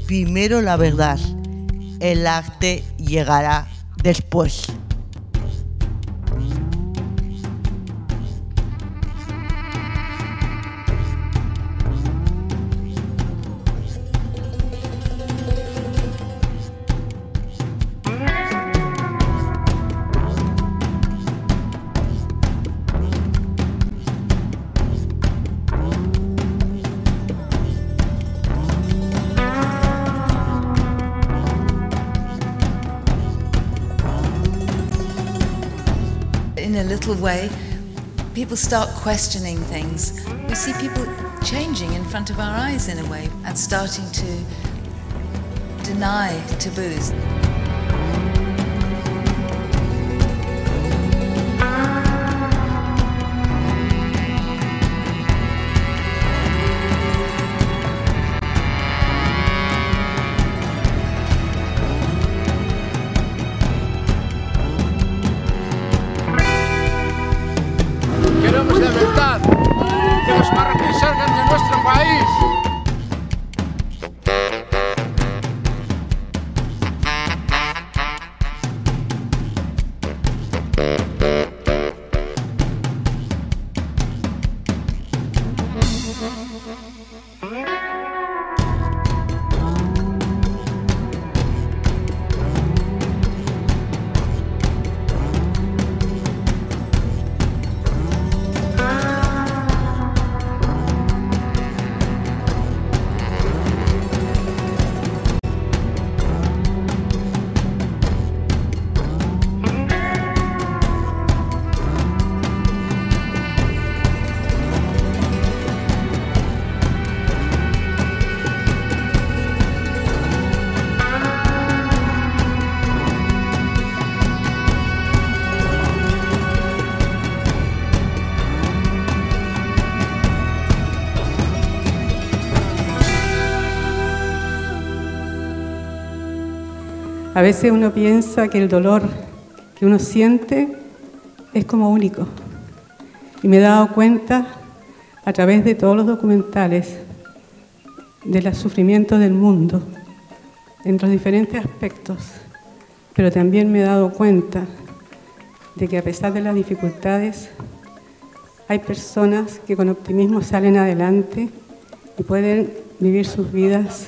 primero la verdad. El arte llegará después. In a little way, people start questioning things. We see people changing in front of our eyes in a way and starting to deny taboos. Queremos de verdad que los marroquíes salgan de nuestro país. A veces uno piensa que el dolor que uno siente es como único. Y me he dado cuenta, a través de todos los documentales, de los sufrimientos del mundo, en los diferentes aspectos. Pero también me he dado cuenta de que a pesar de las dificultades, hay personas que con optimismo salen adelante y pueden vivir sus vidas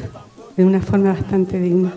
de una forma bastante digna.